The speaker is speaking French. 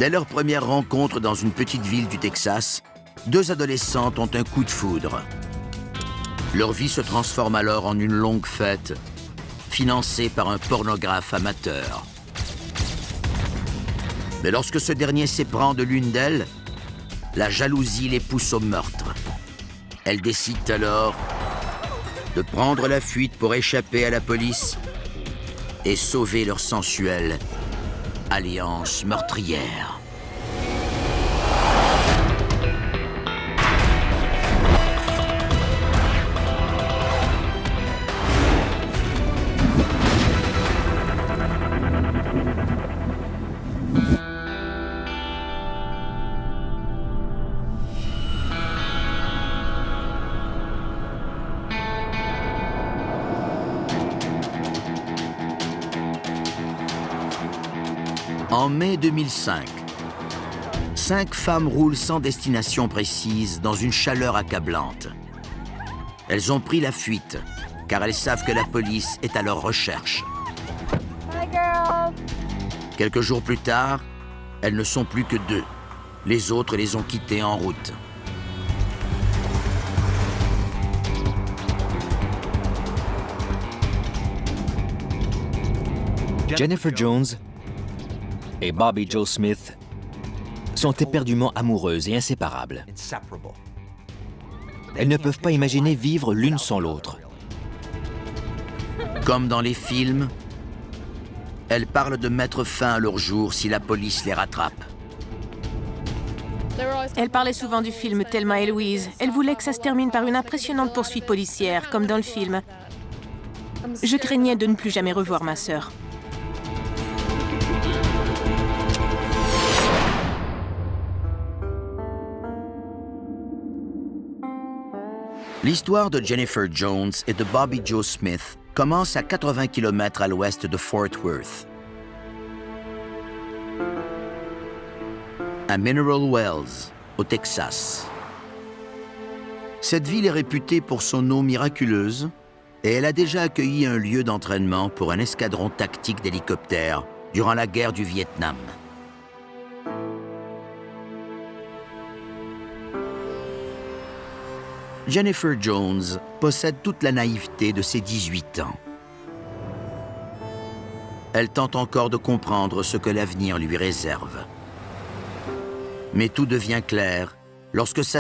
Dès leur première rencontre dans une petite ville du Texas, deux adolescentes ont un coup de foudre. Leur vie se transforme alors en une longue fête, financée par un pornographe amateur. Mais lorsque ce dernier s'éprend de l'une d'elles, la jalousie les pousse au meurtre. Elles décident alors de prendre la fuite pour échapper à la police et sauver leur sensuelle alliance meurtrière. En mai 2005, 5 femmes roulent sans destination précise dans une chaleur accablante. Elles ont pris la fuite, car elles savent que la police est à leur recherche. Hi, girls. Quelques jours plus tard, elles ne sont plus que 2. Les autres les ont quittées en route. Jennifer Jones et Bobby Joe Smith sont éperdument amoureuses et inséparables. Elles ne peuvent pas imaginer vivre l'une sans l'autre. Comme dans les films, elles parlent de mettre fin à leur jour si la police les rattrape. Elle parlait souvent du film Thelma et Louise. Elle voulait que ça se termine par une impressionnante poursuite policière, comme dans le film. Je craignais de ne plus jamais revoir ma sœur. L'histoire de Jennifer Jones et de Bobby Joe Smith commence à 80 km à l'ouest de Fort Worth. À Mineral Wells, au Texas. Cette ville est réputée pour son eau miraculeuse et elle a déjà accueilli un lieu d'entraînement pour un escadron tactique d'hélicoptères durant la guerre du Vietnam. Jennifer Jones possède toute la naïveté de ses 18 ans. Elle tente encore de comprendre ce que l'avenir lui réserve. Mais tout devient clair lorsque sa